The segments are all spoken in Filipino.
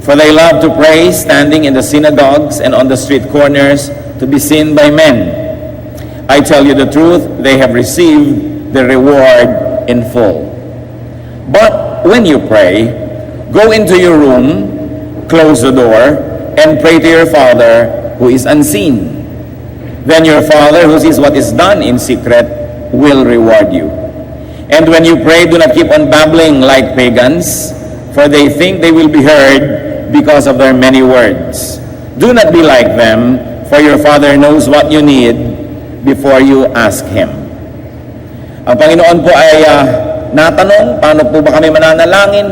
For they love to pray, standing in the synagogues and on the street corners, to be seen by men. I tell you the truth, they have received the reward in full. But when you pray, go into your room, close the door, and pray to your Father who is unseen. Then your Father who sees what is done in secret will reward you. And when you pray, do not keep on babbling like pagans, for they think they will be heard because of their many words. Do not be like them, for your Father knows what you need before you ask Him. Ang Panginoon po ay natanong, paano po ba kami mananalangin?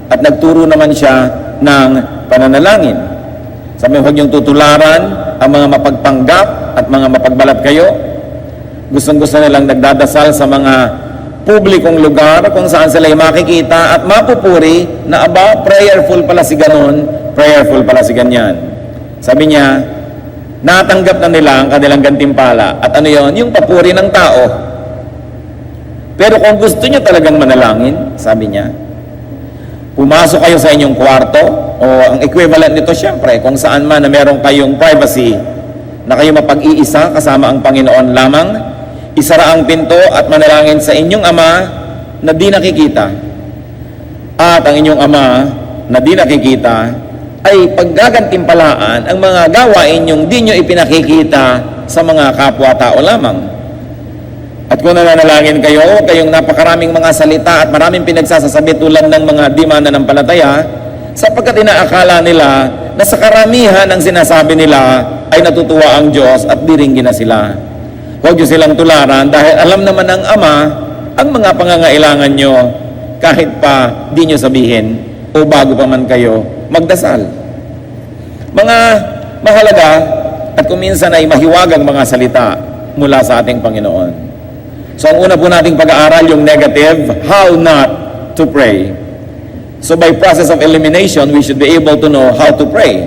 At nagturo naman siya ng pananalangin. Sabi, huwag niyong tutularan ang mga mapagpanggap at mga mapagbalat kayo. Gustong-gusto nilang nagdadasal sa mga publikong lugar kung saan sila makikita at mapupuri na prayerful pala si ganon, prayerful pala si ganyan. Sabi niya, natanggap na nila ang kanilang gantimpala. At ano yon? Yung papuri ng tao. Pero kung gusto niyo talagang manalangin, sabi niya, pumasok kayo sa inyong kwarto, o ang equivalent nito syempre, kung saan man na meron kayong privacy, na kayo mapag-iisa kasama ang Panginoon lamang, isara ang pinto at manalangin sa inyong Ama na di nakikita. At ang inyong Ama na di nakikita ay paggagantimpalaan ang mga gawain yung di nyo ipinakikita sa mga kapwa-tao lamang. At kung nananalangin kayo, kayong napakaraming mga salita at maraming pinagsasasabi tulad ng mga di mananampalataya, sapagkat inaakala nila na sa karamihan ng sinasabi nila ay natutuwa ang Diyos at diringgin na sila. Huwag nyo silang tularan dahil alam naman ng Ama ang mga pangangailangan nyo kahit pa di nyo sabihin o bago pa man kayo magdasal. Mga mahalaga at kung minsan ay mahiwagang mga salita mula sa ating Panginoon. So ang una po nating pag-aaral yung negative, how not to pray. So by process of elimination, we should be able to know how to pray.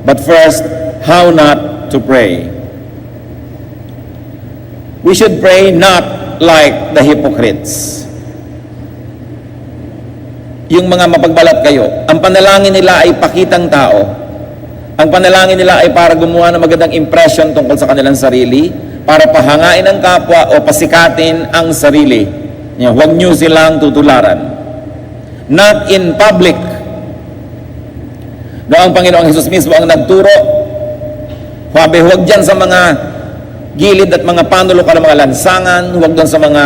But first, how not to pray. We should pray not like the hypocrites. Yung mga mapagbalat kayo, ang panalangin nila ay pakitang tao. Ang panalangin nila ay para gumawa ng magandang impression tungkol sa kanilang sarili, para pahangain ang kapwa o pasikatin ang sarili. Huwag nyo silang tutularan. Not in public. Ang Panginoong Hesus mismo ang nagturo. Huwag dyan sa mga gilid at mga panulukan ng mga lansangan, huwag doon sa mga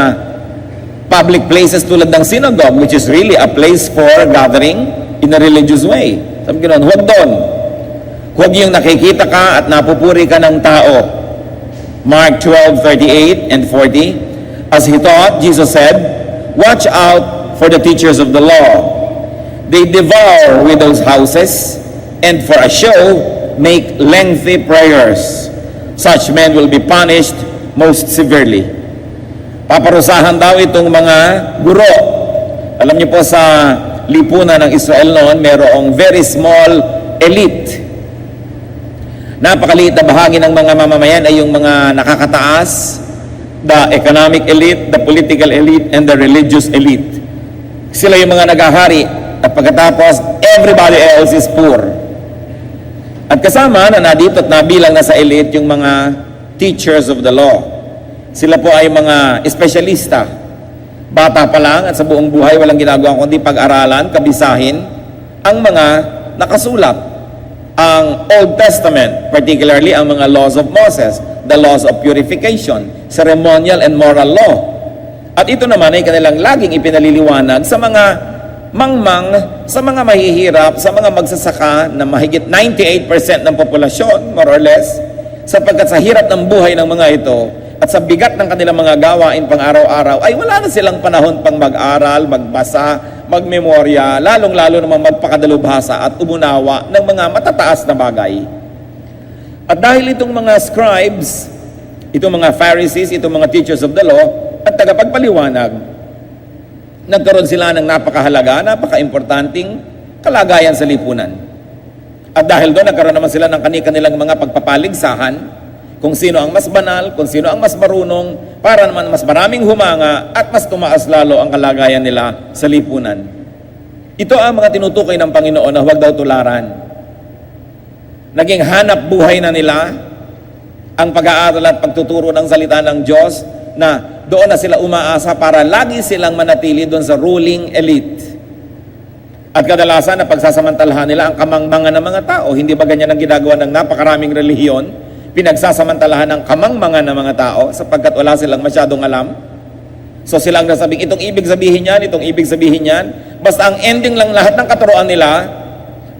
public places tulad ng synagogue, which is really a place for gathering in a religious way. Sabi ganoon, huwag doon. Huwag yung nakikita ka at napupuri ka ng tao. Mark 12:38 and 40. As he taught, Jesus said, watch out for the teachers of the law. They devour widows' houses and for a show make lengthy prayers. Such men will be punished most severely. Paparusahan daw itong mga guro. Alam niyo po sa lipunan ng Israel noon, mayroong very small elite. Napakaliit na bahagi ng mga mamamayan ay yung mga nakakataas, the economic elite, the political elite, and the religious elite. Sila yung mga nagahari at pagkatapos, everybody else is poor. At kasama na nadito at nabilang na sa elite yung mga teachers of the law. Sila po ay mga espesyalista. Bata pa lang at sa buong buhay walang ginagawa kundi pag-aralan, kabisahin ang mga nakasulat. Ang Old Testament, particularly ang mga laws of Moses, the laws of purification, ceremonial and moral law. At ito naman ay kanilang laging ipinaliliwanag sa mga mangmang, sa mga mahihirap, sa mga magsasaka na mahigit 98% ng populasyon, more or less, sapagkat sa hirap ng buhay ng mga ito at sa bigat ng kanilang mga gawain pang araw-araw, ay wala na silang panahon pang mag-aral, magbasa, magmemorya, lalong-lalo naman magpakadalubhasa at umunawa ng mga matataas na bagay. At dahil itong mga scribes, itong mga Pharisees, itong mga teachers of the law, at tagapagpaliwanag, nagkaroon sila ng napakahalaga, napaka-importanting kalagayan sa lipunan. At dahil doon, nagkaroon naman sila ng kanilang mga pagpapaligsahan, kung sino ang mas banal, kung sino ang mas marunong, para naman mas maraming humanga at mas tumaas lalo ang kalagayan nila sa lipunan. Ito ang mga tinutukoy ng Panginoon na huwag daw tularan. Naging hanap buhay na nila ang pag-aaral at pagtuturo ng salita ng Diyos, na doon na sila umaasa para lagi silang manatili doon sa ruling elite. At kadalasan na pagsasamantalahan nila ang kamangmangan ng mga tao. Hindi ba ganyan ang ginagawa ng napakaraming relihiyon? Pinagsasamantalahan ang kamangmangan ng mga tao sapagkat wala silang masyadong alam. So silang nasabing, itong ibig sabihin yan, itong ibig sabihin yan. Basta ang ending lang lahat ng katuroan nila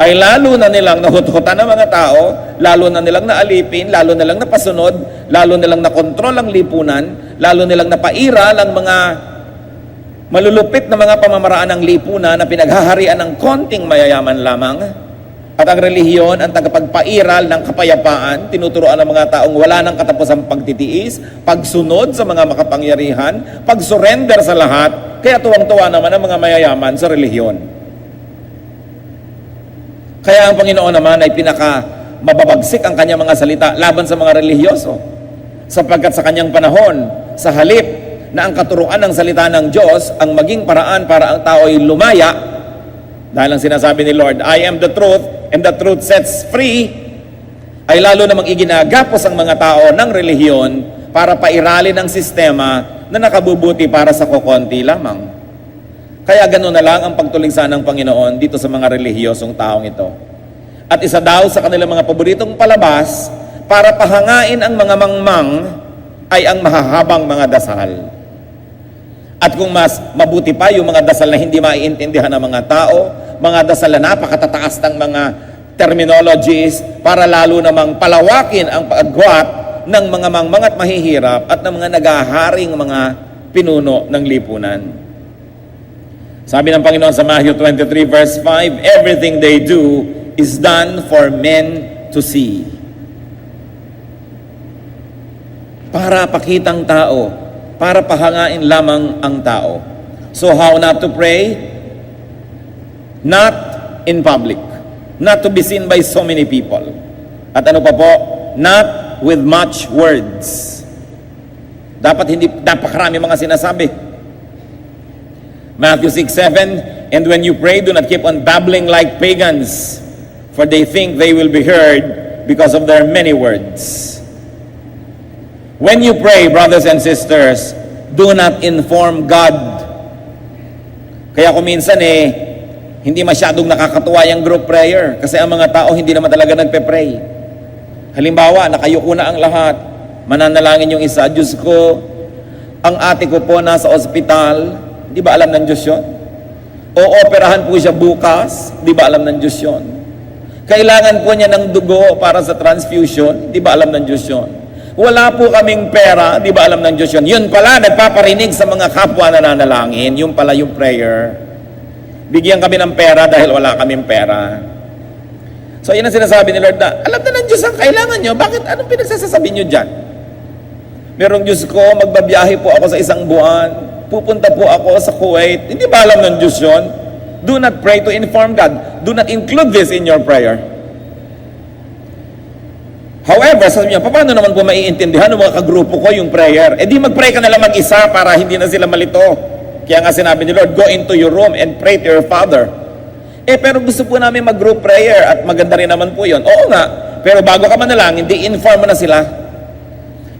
ay lalo na nilang nahututan ng mga tao, lalo na nilang naalipin, lalo na nilang napasunod, lalo nilang nakontrol ang lipunan, lalo nilang napairal ang mga malulupit na mga pamamaraan ng lipunan na pinaghaharian ng konting mayayaman lamang. At ang relihiyon ang tagapagpairal ng kapayapaan, tinuturoan ng mga taong wala ng katapusang pagtitiis, pagsunod sa mga makapangyarihan, pagsurrender sa lahat, kaya tuwang-tuwa naman ang mga mayayaman sa relihiyon. Kaya ang Panginoon naman ay mababagsik ang kanyang mga salita laban sa mga relihiyoso. Sapagkat sa kanyang panahon, sa halip na ang katuruan ng salita ng Diyos ang maging paraan para ang tao ay lumaya, dahil ang sinasabi ni Lord, I am the truth, and the truth sets free, ay lalo namang iginagapos ang mga tao ng relihiyon para pairalin ang sistema na nakabubuti para sa kokonti lamang. Kaya gano'n na lang ang pagtuligsa ng Panginoon dito sa mga relihiyosong taong ito. At isa daw sa kanilang mga paboritong palabas para pahangain ang mga mangmang ay ang mahahabang mga dasal. At kung mas mabuti pa yung mga dasal na hindi maiintindihan ng mga tao, mga dasal na napakatataas ng mga terminologies para lalo namang palawakin ang pagwat ng mga mangmang at mahihirap at ng mga nagaharing mga pinuno ng lipunan. Sabi ng Panginoon sa Matthew 23 verse 5, everything they do is done for men to see. Para pakitang tao, para pahangain lamang ang tao. So how not to pray? Not in public. Not to be seen by so many people. At ano pa po? Not with much words. Dapat hindi napakarami mga sinasabi. Matthew 6:7, and when you pray, do not keep on babbling like pagans, for they think they will be heard because of their many words. When you pray, brothers and sisters, do not inform God. Kaya kung minsan hindi masyadong nakakatuwa yung group prayer kasi ang mga tao hindi naman talaga nagpe-pray. Halimbawa, nakayuko na ang lahat, mananalangin yung isa, Diyos ko, ang ate ko po nasa ospital, di ba alam ng Diyos yun? O operahan po siya bukas, di ba alam ng Diyos yun? Kailangan po niya ng dugo para sa transfusion, di ba alam ng Diyos yun? Wala po kaming pera, di ba alam ng Diyos yun? Yun pala, nagpaparinig sa mga kapwa na nanalangin, yun pala yung prayer. Bigyan kami ng pera dahil wala kaming pera. So yun ang sinasabi ni Lord na, alam na ng Diyos ang kailangan nyo, bakit anong pinagsasasabi nyo dyan? Merong Diyos ko, magbabiyahe po ako sa isang buwan, pupunta po ako sa Kuwait, hindi ba alam ng Diyos yun? Do not pray to inform God. Do not include this in your prayer. However, sabi niya, paano naman po maiintindihan ng mga kagrupo ko yung prayer? Eh di mag-pray ka na lang mag-isa para hindi na sila malito. Kaya nga sinabi ni Lord, go into your room and pray to your Father. Pero gusto po namin mag-group prayer at maganda rin naman po yun. Oo nga, pero bago ka manalangin, di-inform mo na sila.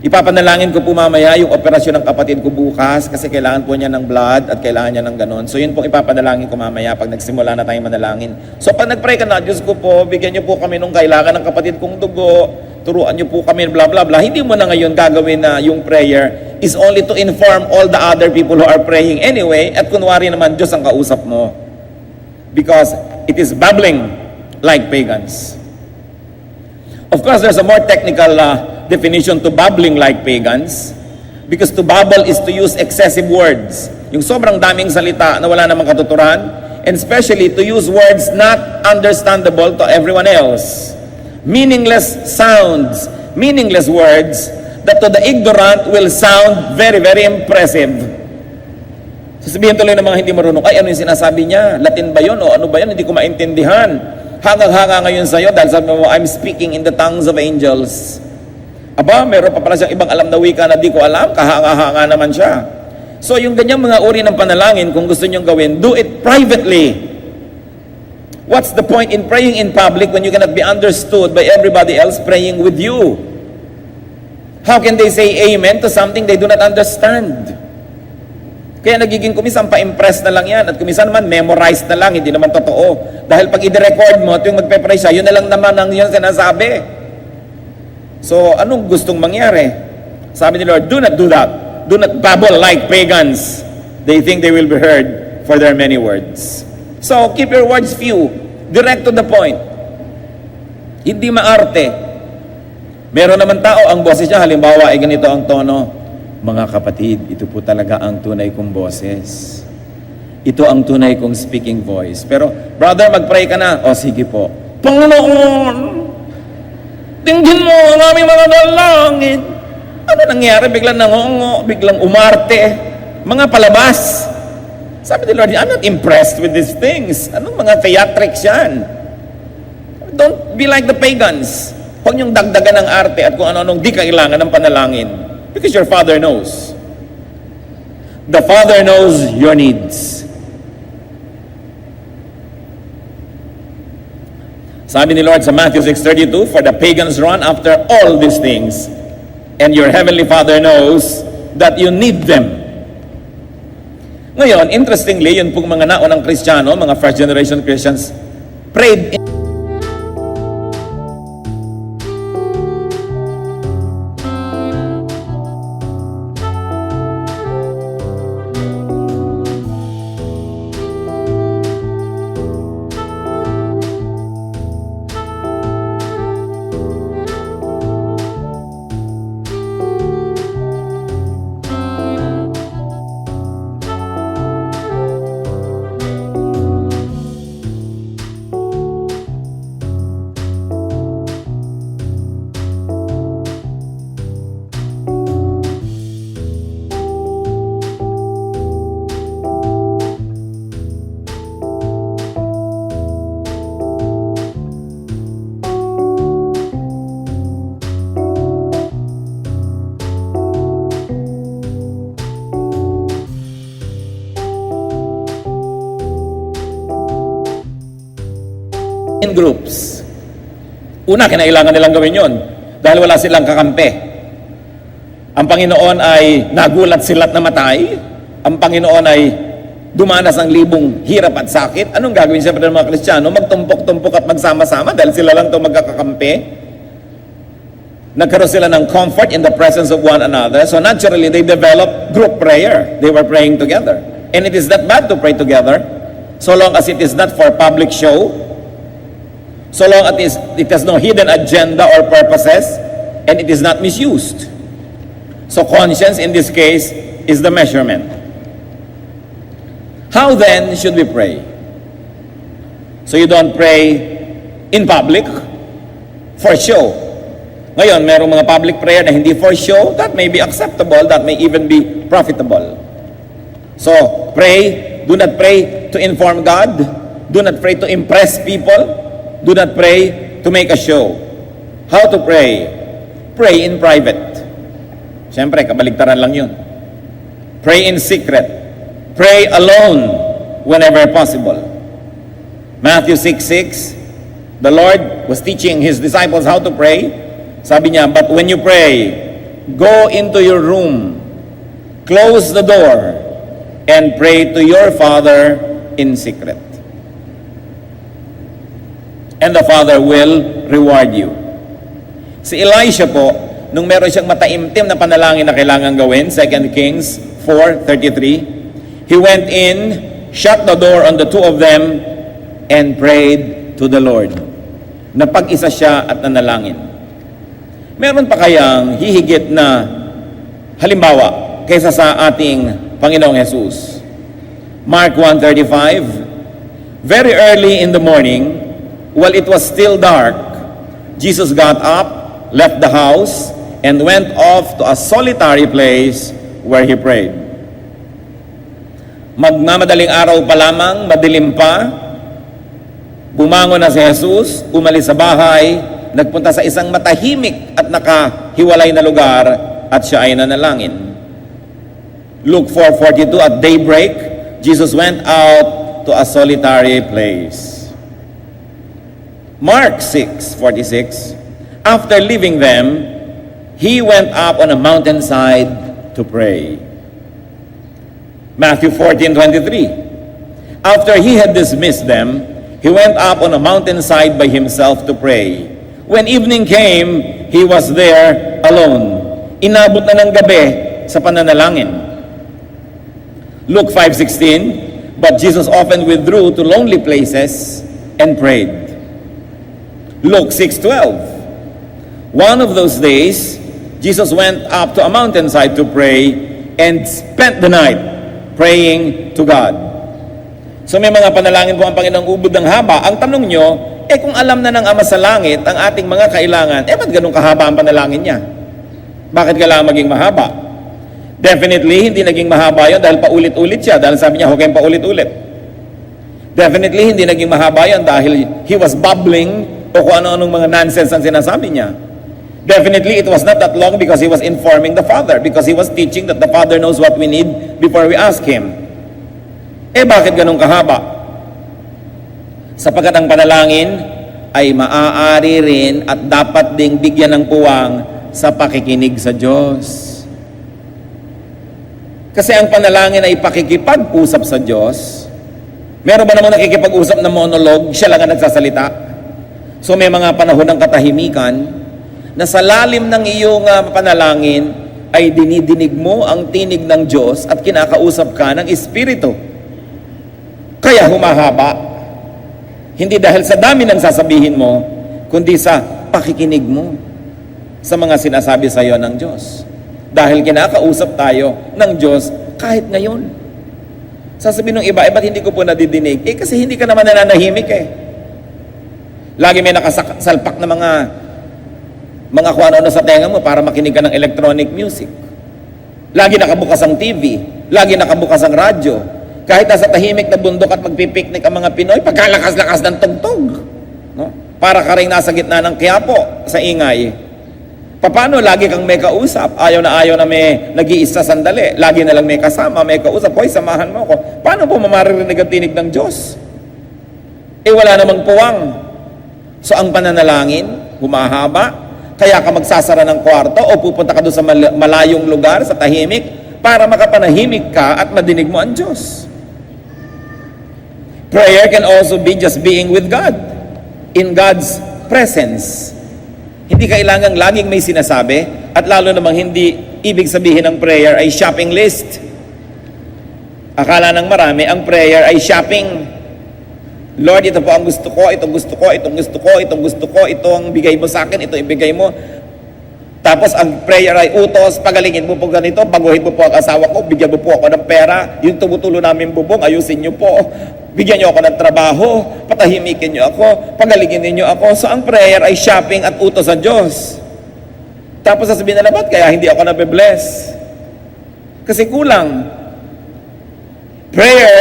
Ipapanalangin ko po mamaya yung operasyon ng kapatid ko bukas kasi kailangan po niya ng blood at kailangan niya ng ganon. So yun po ipapanalangin ko mamaya pag nagsimula na tayong manalangin. So pag nag-pray ka na, Diyos ko po, bigyan niyo po kami nung kailangan ng kapatid kong dugo, turuan niyo po kami, blah blah blah. Hindi mo na ngayon gagawin na yung prayer is only to inform all the other people who are praying anyway, at kunwari naman Diyos ang kausap mo. Because it is babbling like pagans. Of course, there's a more technical definition to babbling like pagans, because to babble is to use excessive words. Yung sobrang daming salita na wala namang katuturan, and especially to use words not understandable to everyone else. Meaningless sounds, meaningless words that to the ignorant will sound very, very impressive. Sasabihin tuloy ng mga hindi marunong, ay ano yung sinasabi niya? Latin ba yun? O ano ba yun? Hindi ko maintindihan. Hangang-hanga ngayon sa'yo dahil sabi mo, I'm speaking in the tongues of angels. Aba, meron pa pala siyang ibang alam na wika na di ko alam, kahanga-hanga naman siya. So yung ganyang mga uri ng panalangin, kung gusto niyong gawin, do it privately. What's the point in praying in public when you cannot be understood by everybody else praying with you? How can they say amen to something they do not understand? Kaya nagiging kumisan pa-impress na lang yan, at kumisan naman memorize na lang, hindi naman totoo. Dahil pag i-record mo, tuwing magpe-pray siya, yun na lang naman ang yun sinasabi. So, anong gustong mangyari? Sabi ni Lord, do not do that. Do not babble like pagans. They think they will be heard for their many words. So, keep your words few. Direct to the point. Hindi maarte. Meron naman tao, ang boses niya, halimbawa ay ganito ang tono. Mga kapatid, ito po talaga ang tunay kong boses. Ito ang tunay kong speaking voice. Pero, brother, mag-pray ka na. O, sige po. Panginoon, tingin mo ang aming mga dalangin. Ano nangyari? Biglang nangongo, biglang umarte. Mga palabas. Sabi ni Lord, I'm not impressed with these things. Anong mga theatrics yan? Don't be like the pagans. Huwag niyong dagdagan ng arte at kung ano-anong di kailangan ng panalangin. Because your Father knows. The Father knows your needs. Sabi ni Lord sa Matthew 6:32, for the pagans run after all these things, and your Heavenly Father knows that you need them. Ngayon, interestingly, yun pong mga naunang Kristiyano, mga first generation Christians, prayed in groups. Una, kinailangan nilang gawin yon dahil wala silang kakampi. Ang Panginoon ay nagulat sila't namatay. Ang Panginoon ay dumanas ang libong hirap at sakit. Anong gagawin siyempre ng mga Kristiyano? Magtumpok-tumpok at magsama-sama dahil sila lang itong magkakakampi. Nagkaroon sila ng comfort in the presence of one another. So naturally, they developed group prayer. They were praying together. And it is not bad to pray together so long as it is not for public show, so long as it has no hidden agenda or purposes, and it is not misused. So conscience in this case is the measurement. How then should we pray? So you don't pray in public for show. Ngayon, merong mga public prayer na hindi for show, that may be acceptable, that may even be profitable. So, pray, do not pray to inform God, do not pray to impress people, do not pray to make a show. How to pray? Pray in private. Siyempre, kabaligtaran lang yun. Pray in secret. Pray alone whenever possible. Matthew 6:6, the Lord was teaching His disciples how to pray. Sabi niya, but when you pray, go into your room, close the door, and pray to your Father in secret. And the Father will reward you. Si Elisha po, nung meron siyang mataimtim na panalangin na kailangan gawin, 2 Kings 4:33, he went in, shut the door on the two of them, and prayed to the Lord. Napag-isa siya at nanalangin. Meron pa kayang hihigit na halimbawa kaysa sa ating Panginoong Jesus? Mark 1:35, very early in the morning, while it was still dark, Jesus got up, left the house, and went off to a solitary place where He prayed. Magmamadaling araw pa lamang, madilim pa, bumangon na si Jesus, umalis sa bahay, nagpunta sa isang matahimik at nakahiwalay na lugar at siya ay nanalangin. Luke 4:42, at daybreak, Jesus went out to a solitary place. Mark 6:46, after leaving them, he went up on a mountainside to pray. Matthew 14:23, after he had dismissed them, he went up on a mountainside by himself to pray. When evening came, he was there alone. Inabot na ng gabi sa pananalangin. Luke 5:16, but Jesus often withdrew to lonely places and prayed. Luke 6:12, one of those days, Jesus went up to a mountainside to pray and spent the night praying to God. So may mga panalangin po ang Panginoong ubod ng haba. Ang tanong nyo, kung alam na ng Ama sa Langit ang ating mga kailangan, ba't ganun kahaba ang panalangin niya? Bakit kailangan maging mahaba? Definitely, hindi naging mahaba yun dahil paulit-ulit siya. Dahil sabi niya, huwag kayong paulit-ulit. Definitely, hindi naging mahaba yun dahil he was babbling o kung ano-anong mga nonsense ang sinasabi niya. Definitely, it was not that long because he was informing the Father, because he was teaching that the Father knows what we need before we ask Him. Bakit ganun kahaba? Sapagkat ang panalangin ay maaari rin at dapat ding bigyan ng puwang sa pakikinig sa Diyos. Kasi ang panalangin ay pakikipag-usap sa Diyos. Meron ba namang nakikipag-usap na monologue, siya lang ang nagsasalita? So may mga panahon ng katahimikan na sa lalim ng iyong panalangin ay dinidinig mo ang tinig ng Diyos at kinakausap ka ng Espiritu. Kaya humahaba. Hindi dahil sa dami ng sasabihin mo, kundi sa pakikinig mo sa mga sinasabi sa iyo ng Diyos. Dahil kinakausap tayo ng Diyos kahit ngayon. Sasabihin ng iba, ba't hindi ko po nadidinig? Kasi hindi ka naman nananahimik Lagi may nakasalpak na mga kung ano sa tenga mo para makinig ka ng electronic music. Lagi nakabukas ang TV. Lagi nakabukas ang radyo. Kahit nasa tahimik na bundok at magpipiknik ang mga Pinoy, pagkalakas-lakas ng tugtog. No? Para ka rin nasa gitna ng Quiapo sa ingay. Paano lagi kang may kausap? Ayaw na may nag-iisa sandali. Lagi na lang may kasama, may kausap. Hoy, samahan mo ako. Paano po mamaririnig ang tinig ng Diyos? Wala namang puwang. So ang pananalangin, humahaba, kaya ka magsasara ng kwarto o pupunta ka doon sa malayong lugar, sa tahimik, para makapanahimik ka at madinig mo ang Diyos. Prayer can also be just being with God, in God's presence. Hindi kailangang laging may sinasabi, at lalo namang hindi ibig sabihin ng prayer ay shopping list. Akala ng marami, ang prayer ay shopping. Lord, ito po ang gusto ko, itong gusto ko, itong gusto ko, itong gusto ko, ito ang bigay mo sa akin, ito ibigay mo. Tapos ang prayer ay utos, pagalingin mo po ganito, baguhin mo po ang asawa ko, bigyan mo po ako ng pera, yung tumutulo namin bubong, ayusin niyo po, bigyan niyo ako ng trabaho, patahimikin niyo ako, pagalingin niyo ako. So ang prayer ay shopping at utos sa Diyos. Tapos sasabihin na ba't kaya hindi ako nabe-bless? Kasi kulang. Prayer,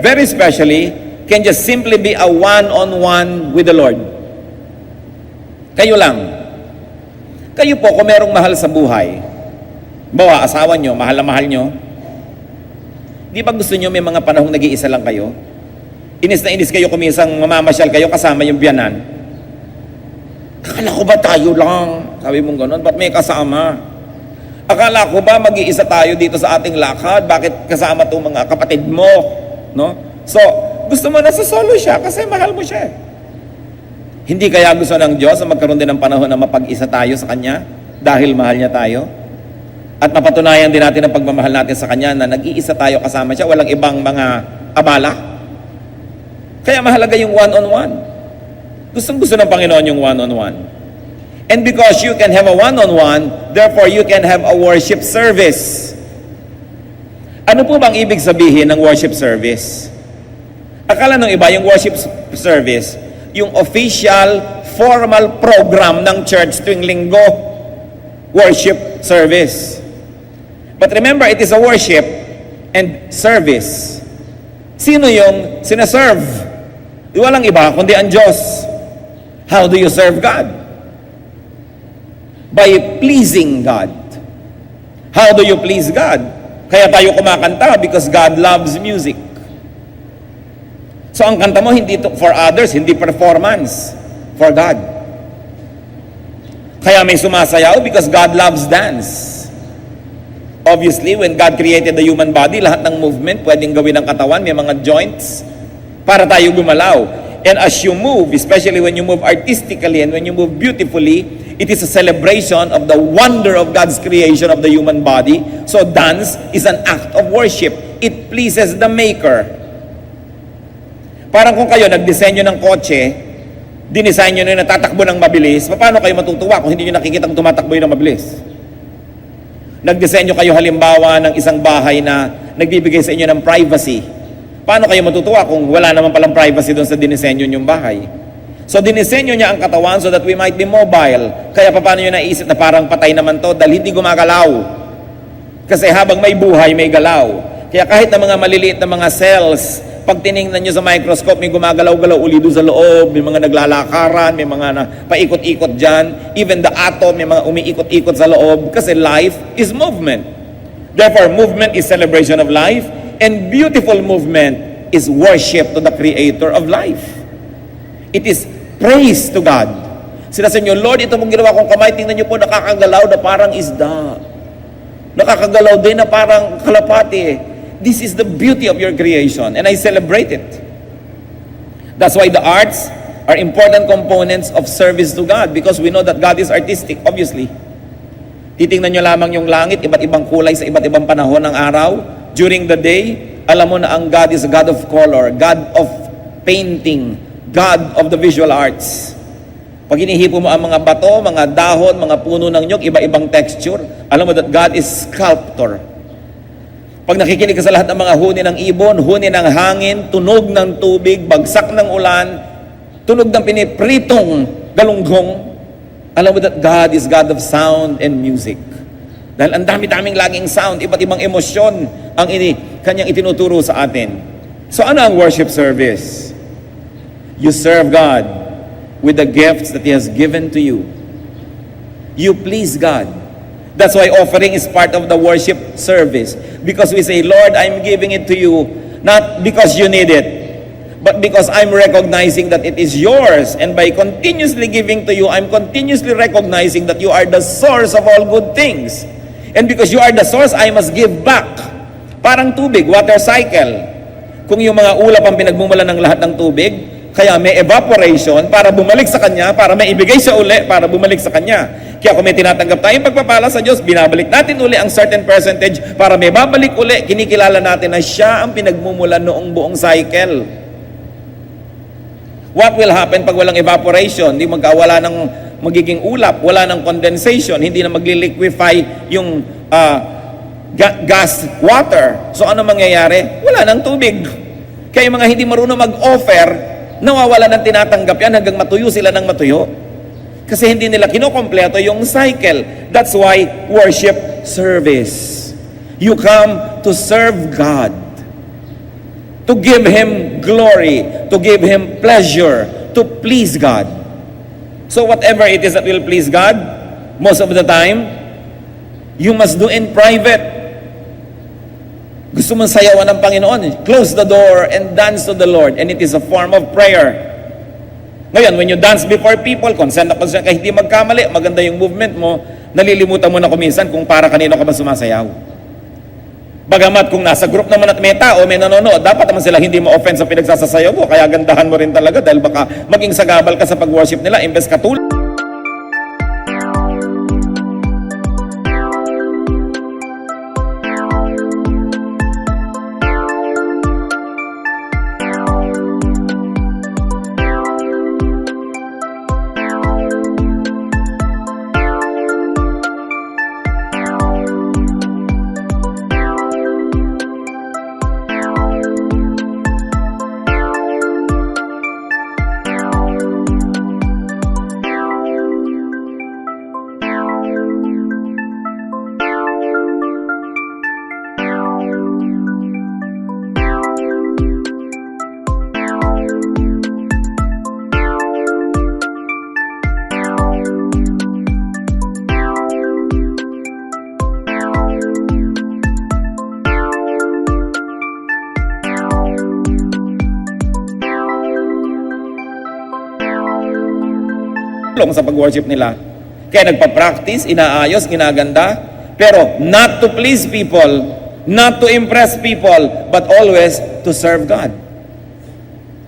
very especially, can just simply be a one-on-one with the Lord. Kayo lang. Kayo po, kung merong mahal sa buhay, bawa, asawa nyo, mahal na mahal nyo, di ba gusto nyo may mga panahong nag-iisa lang kayo? Inis na inis kayo, kumisang mamamasyal kayo kasama yung biyanan. Akala ko ba tayo lang? Sabi mong gano'n, ba't may kasama? Akala ko ba mag-iisa tayo dito sa ating lakad? Bakit kasama itong mga kapatid mo? No? So, gusto mo na sa solo siya kasi mahal mo siya. Hindi kaya gusto ng Diyos na magkaroon din ng panahon na mapag-isa tayo sa Kanya dahil mahal niya tayo? At mapatunayan din natin ang pagmamahal natin sa Kanya na nag-iisa tayo kasama siya, walang ibang mga abala. Kaya mahalaga yung one-on-one. Gustong-gusto ng Panginoon yung one-on-one. And because you can have a one-on-one, therefore you can have a worship service. Ano po bang ibig sabihin ng worship service? Akala ng iba, yung worship service, yung official, formal program ng church tuwing linggo, worship service. But remember, it is a worship and service. Sino yung sinaserve? Walang iba, kundi ang Diyos. How do you serve God? By pleasing God. How do you please God? Kaya tayo kumakanta because God loves music. So ang kanta mo hindi for others, hindi performance. for God. Kaya may sumasayaw because God loves dance. Obviously, when God created the human body, lahat ng movement pwedeng gawin ng katawan, may mga joints para tayo gumalaw. And as you move, especially when you move artistically and when you move beautifully, it is a celebration of the wonder of God's creation of the human body. So dance is an act of worship. It pleases the Maker. Parang kung kayo nagdisenyo ng kotse, dinisign nyo na natatakbo ng mabilis, paano kayo matutuwa kung hindi nyo nakikita tumatakbo yun ng mabilis? Nagdisenyo kayo halimbawa ng isang bahay na nagbibigay sa inyo ng privacy. Paano kayo matutuwa kung wala naman palang privacy doon sa dinisenyo nyong bahay? So dinisenyo niya ang katawan so that we might be mobile. Kaya paano nyo naisip na parang patay naman to dahil hindi gumagalaw? Kasi habang may buhay, may galaw. Kaya kahit na mga maliliit na mga cells, pag tiningnan nyo sa microscope, may gumagalaw-galaw uli doon sa loob, may mga naglalakaran, may mga paikot-ikot dyan. Even the atom, may mga umiikot-ikot sa loob kasi life is movement. Therefore, movement is celebration of life and beautiful movement is worship to the Creator of life. It is praise to God. Sila sa inyo, Lord, ito pong ginawa kong kamay, tingnan nyo po, nakakagalaw na parang isda. Nakakagalaw din na parang kalapati. This is the beauty of your creation, and I celebrate it. That's why the arts are important components of service to God, because we know that God is artistic, obviously. Titingnan nyo lamang yung langit, iba't ibang kulay sa iba't ibang panahon ng araw. During the day, alam mo na ang God is a God of color, God of painting, God of the visual arts. Pag hinihipo mo ang mga bato, mga dahon, mga puno ng nyog, iba-ibang texture, alam mo that God is sculptor. Pag nakikinig ka sa lahat ng mga huni ng ibon, huni ng hangin, tunog ng tubig, bagsak ng ulan, tunog ng pinipritong galunggong, alam mo that God is God of sound and music. Dahil ang dami-daming laging sound, iba't ibang emosyon ang kanyang itinuturo sa atin. So ano ang worship service? You serve God with the gifts that He has given to you. You please God. That's why offering is part of the worship service. Because we say, Lord, I'm giving it to you, not because you need it, but because I'm recognizing that it is yours. And by continuously giving to you, I'm continuously recognizing that you are the source of all good things. And because you are the source, I must give back. Parang tubig, water cycle. Kung yung mga ulap ang pinagmumulan ng lahat ng tubig, kaya may evaporation para bumalik sa Kanya, para may ibigay siya uli, para bumalik sa Kanya. Kaya kung may tinatanggap tayong pagpapala sa Diyos, binabalik natin uli ang certain percentage para may babalik uli, kinikilala natin na siya ang pinagmumulan noong buong cycle. What will happen pag walang evaporation? Hindi magkawala ng magiging ulap, wala ng condensation, hindi na magli-liquefy yung gas, water. So ano mangyayari? Wala ng tubig. Kaya yung mga hindi marunong mag-offer, nawawala ng tinatanggap yan hanggang matuyo sila ng matuyo. Kasi hindi nila kinokompleto yung cycle. That's why worship service. You come to serve God, to give Him glory, to give Him pleasure, to please God. So whatever it is that will please God, most of the time, you must do in private. Gusto mong sayawan ng Panginoon, close the door and dance to the Lord, and it is a form of prayer. Ngayon, when you dance before people, consent na consent ka, hindi magkamali, maganda yung movement mo, nalilimutan mo na kuminsan kung para kanino ka ba sumasayaw. Bagamat kung nasa group naman at may tao, may nanonood, dapat naman sila hindi ma-offend sa pinagsasasayaw mo, kaya gandahan mo rin talaga dahil baka maging sagabal ka sa pag-worship nila, imbes katulad. sa pag-worship nila. Kaya nagpa-practice, inaayos, ginaganda, pero not to please people, not to impress people, but always to serve God.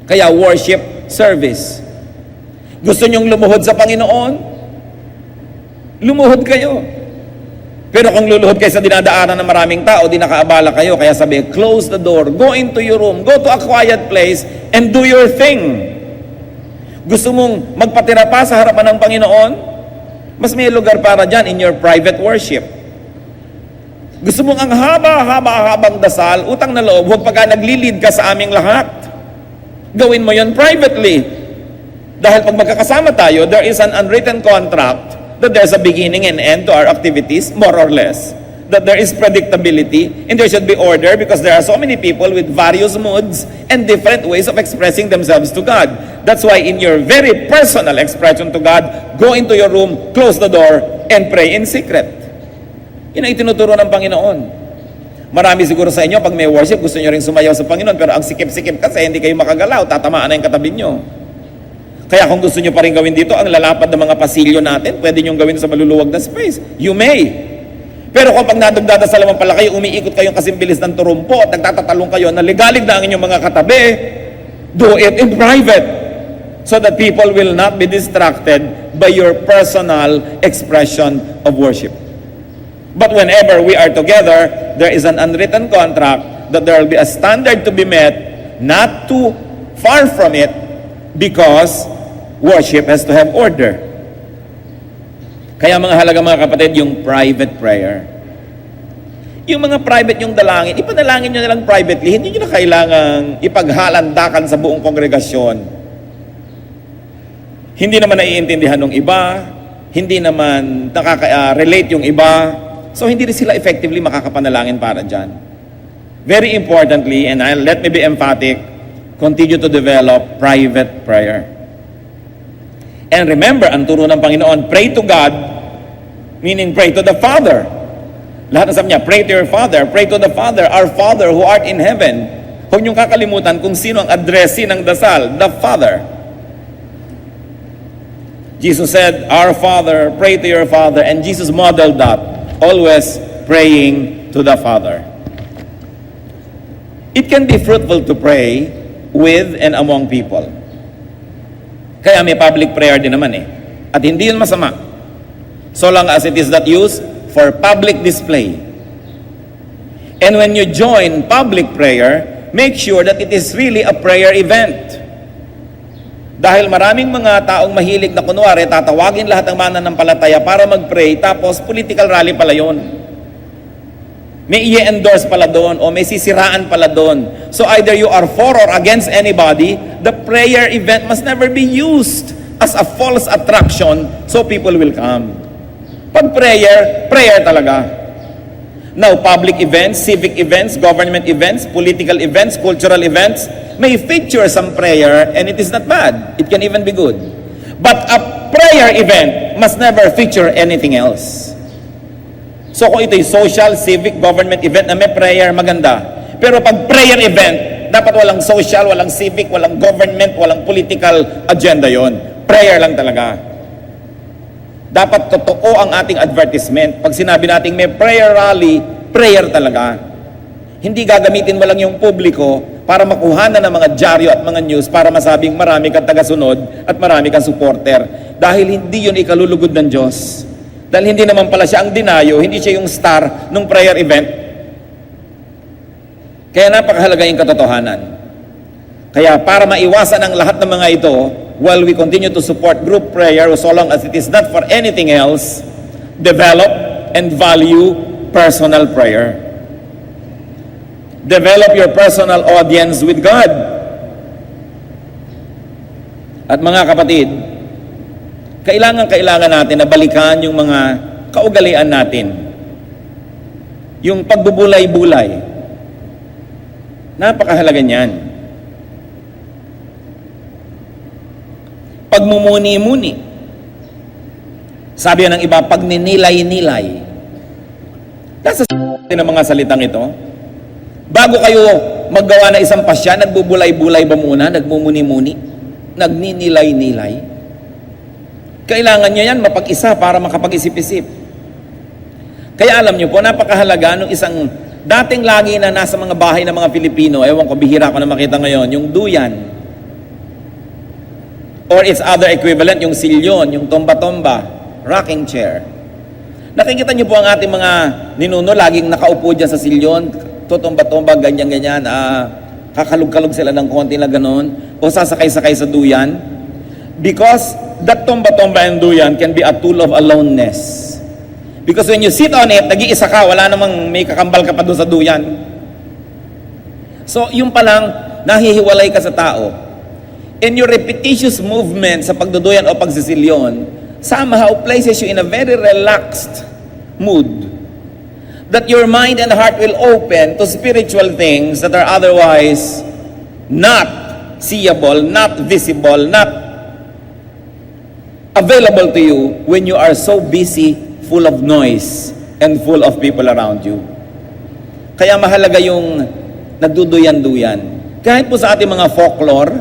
Kaya worship, service. Gusto nyong lumuhod sa Panginoon? Lumuhod kayo. Pero kung luluhod kayo sa dinadaanan ng maraming tao, di nakaabala kayo, kaya sabi, close the door, go into your room, go to a quiet place, and do your thing. Gusto mong magpatira pa sa harapan ng Panginoon? Mas may lugar para dyan in your private worship. Gusto mong ang haba-habang dasal, utang na loob, huwag pagka naglilid ka sa aming lahat. Gawin mo yon privately. Dahil pag magkakasama tayo, there is an unwritten contract that there's a beginning and end to our activities, more or less. That there is predictability and there should be order because there are so many people with various moods and different ways of expressing themselves to God. That's why in your very personal expression to God, go into your room, close the door, and pray in secret. Yun ang itinuturo ng Panginoon. Marami siguro sa inyo, pag may worship, gusto nyo rin sumayaw sa Panginoon, pero ang sikip-sikip kasi, hindi kayo makagalaw, tatamaan na yung katabi nyo. Kaya kung gusto nyo pa rin gawin dito, ang lalapad ng mga pasilyo natin, pwede nyo gawin sa maluluwag na space. You may. Pero kung pag nadagdadasal naman pala kayo, umiikot kayong kasimbilis ng turumpo at nagtatatalong kayo, naligalig na ang inyong mga katabi, do it in private so that people will not be distracted by your personal expression of worship. But whenever we are together, there is an unwritten contract that there will be a standard to be met, not too far from it, because worship has to have order. Kaya mga halaga mga kapatid, yung private prayer. Yung mga private yung dalangin, ipanalangin nyo na lang privately, hindi nyo na kailangang ipaghalandakan sa buong kongregasyon. Hindi naman naiintindihan ng iba, hindi naman nakaka-relate yung iba, so hindi rin sila effectively makakapanalangin para dyan. Very importantly, and let me be emphatic, continue to develop private prayer. And remember, ang turo ng Panginoon, pray to God, meaning pray to the Father. Lahat ng sabi niya, pray to your Father, pray to the Father, our Father who art in heaven. Huwag niyong kakalimutan kung sino ang addressee ng dasal, the Father. Jesus said, our Father, pray to your Father, and Jesus modeled that, always praying to the Father. It can be fruitful to pray with and among people. Kaya may public prayer din naman eh. At hindi yun masama. So long as it is not used for public display. And when you join public prayer, make sure that it is really a prayer event. Dahil maraming mga taong mahilig na kunwari, tatawagin lahat ng mananampalataya para mag-pray, tapos political rally pala yun. May i-endorse pala doon o may sisiraan pala doon. So either you are for or against anybody, the prayer event must never be used as a false attraction so people will come. Pag prayer, prayer talaga. Now, public events, civic events, government events, political events, cultural events may feature some prayer and it is not bad. It can even be good. But a prayer event must never feature anything else. So kung ito'y social, civic, government event na may prayer, maganda. Pero pag prayer event, dapat walang social, walang civic, walang government, walang political agenda yon. Prayer lang talaga. Dapat totoo ang ating advertisement. Pag sinabi natin may prayer rally, prayer talaga. Hindi gagamitin mo lang yung publiko para makuhanan ng mga dyaryo at mga news para masabing marami kang tagasunod at marami kang supporter. Dahil hindi yun ikalulugod ng Diyos. Dahil hindi naman pala siya ang dinayo, hindi siya yung star ng prayer event. Kaya napakahalaga yung katotohanan. Kaya para maiwasan ang lahat ng mga ito, while we continue to support group prayer, so long as it is not for anything else, develop and value personal prayer. Develop your personal audience with God. At mga kapatid, kailangan natin na balikan yung mga kaugalian natin. Yung pagbubulay-bulay. Napakahalaga niyan. Pagmumuni-muni. Sabi ng iba, pagninilay-nilay. Nasa ng mga salitang ito. Bago kayo maggawa na isang pasya, nagbubulay-bulay ba muna? Nagmumuni-muni? Nagninilay-nilay? Kailangan nyo yan mapag-isa para makapag-isip-isip. Kaya alam nyo po, napakahalaga nung isang dating lagi na nasa mga bahay ng mga Pilipino, ewan ko, bihira ko na makita ngayon, yung duyan. Or its other equivalent, yung silyon, yung tomba-tomba, rocking chair. Nakikita nyo po ang ating mga ninuno, laging nakaupo dyan sa silyon, tutomba-tomba, ganyan-ganyan, kakalog-kalog sila ng konti na ganon, o sasakay-sakay sa duyan. Because that tomba-tomba and duyan can be a tool of aloneness. Because when you sit on it, nag-iisa ka, wala namang may kakambal ka pa doon sa duyan. So, yung palang nahihiwalay ka sa tao. And your repetitious movement sa pagduduyan o pagsisilyon somehow places you in a very relaxed mood. That your mind and heart will open to spiritual things that are otherwise not seeable, not visible, not available to you when you are so busy, full of noise, and full of people around you. Kaya mahalaga yung nagduduyan-duyan. Kahit po sa ating mga folklore,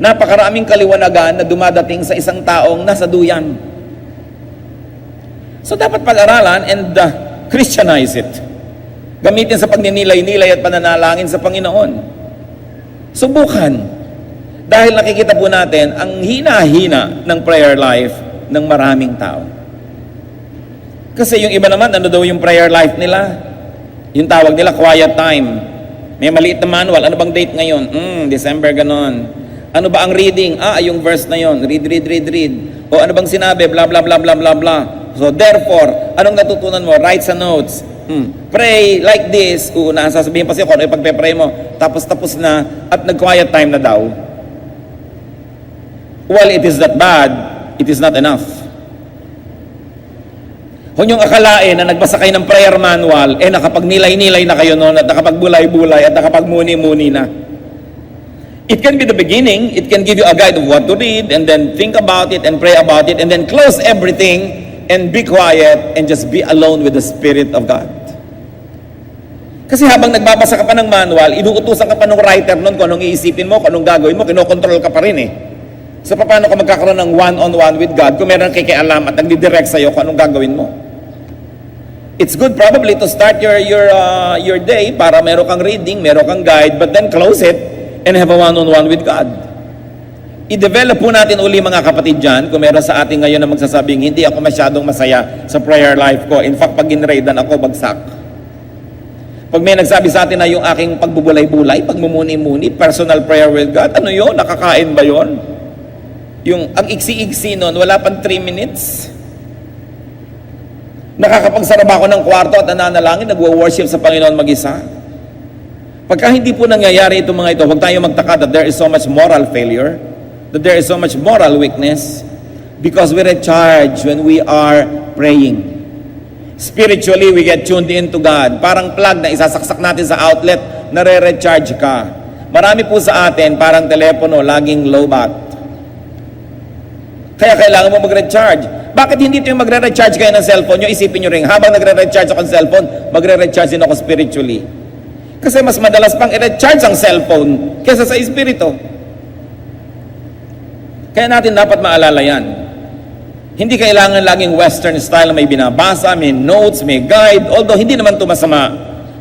napakaraming kaliwanagan na dumadating sa isang taong nasa duyan. So dapat pag-aralan and Christianize it. Gamitin sa pagninilay-nilay at pananalangin sa Panginoon. Subukan. Dahil nakikita po natin ang hina-hina ng prayer life ng maraming tao. Kasi yung iba naman, ano daw yung prayer life nila? Yung tawag nila, quiet time. May maliit na manual. Ano bang date ngayon? December ganon. Ano ba ang reading? Yung verse na yon. Read. O ano bang sinabi? Blah, blah, blah, blah, blah, blah. So therefore, anong natutunan mo? Write sa notes. Pray like this. Sasabihin pa siya kung ano yung pagpe-pray mo. Tapos na at nag-quiet time na daw. Well, it is that bad, it is not enough. Kung yung akalain na nagbasa kayo ng prayer manual, nakapagnilay-nilay na kayo noon at nakapagbulay-bulay at nakapagmuni-muni na. It can be the beginning, it can give you a guide of what to read and then think about it and pray about it and then close everything and be quiet and just be alone with the Spirit of God. Kasi habang nagbabasa ka pa ng manual, inuutusan ka pa ng writer noon kung anong iisipin mo, kung anong gagawin mo, kinokontrol ka pa rin eh. So paano ka magkakaroon ng one-on-one with God kung meron kikialam at nagdidirect sa'yo kung anong gagawin mo? It's good probably to start your day para meron kang reading, meron kang guide, but then close it and have a one-on-one with God. I-develop po natin uli mga kapatid dyan, kung meron sa atin ngayon na magsasabing, hindi ako masyadong masaya sa prayer life ko. In fact, pag ginraidan ako, bagsak. Pag may nagsabi sa atin na yung aking pagbubulay-bulay, pagmumuni-muni, personal prayer with God, ano yun? Nakakain ba yun? Yung ang iksi-iksi nun, wala pang 3 minutes. Nakakapagsarap ako ng kwarto at nananalangin, nagwo-worship sa Panginoon mag-isa. Pagka hindi po nangyayari itong mga ito, huwag tayo magtaka that there is so much moral failure, that there is so much moral weakness, because we recharge when we are praying. Spiritually, we get tuned into God. Parang plug na isasaksak natin sa outlet, nare-recharge ka. Marami po sa atin, parang telepono, laging low bat. Kaya kailangan mo magre-recharge. Bakit hindi ito yung magre-recharge kayo ng cellphone nyo? Isipin nyo rin, habang nagre-recharge ako ng cellphone, magre-recharge din ako spiritually. Kasi mas madalas pang i-recharge ang cellphone kesa sa espiritu. Kaya natin dapat maalala yan. Hindi kailangan laging Western style na may binabasa, may notes, may guide, although hindi naman ito masama.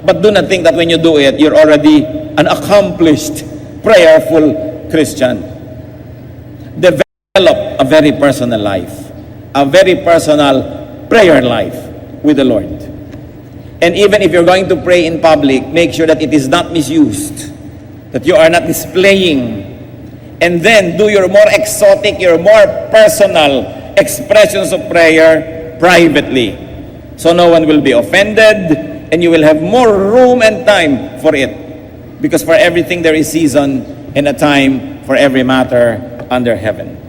But do not think that when you do it, you're already an accomplished, prayerful Christian. Develop a very personal life, a very personal prayer life with the Lord. And even if you're going to pray in public, make sure that it is not misused, that you are not displaying, and then do your more exotic, your more personal expressions of prayer privately. So no one will be offended, and you will have more room and time for it. Because for everything there is season and a time for every matter under heaven.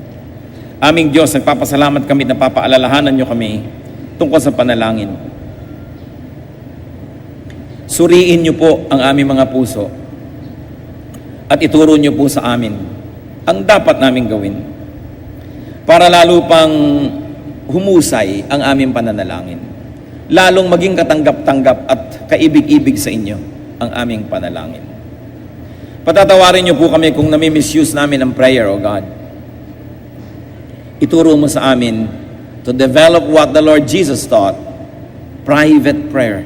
Aming Diyos, nagpapasalamat kami na papaalalahanan nyo kami tungkol sa panalangin. Suriin nyo po ang aming mga puso at ituro nyo po sa amin ang dapat naming gawin para lalo pang humusay ang aming pananalangin. Lalong maging katanggap-tanggap at kaibig-ibig sa inyo ang aming panalangin. Patatawarin nyo po kami kung nami-misuse namin ang prayer, O God. ituro mo sa amin to develop what the Lord Jesus taught, private prayer.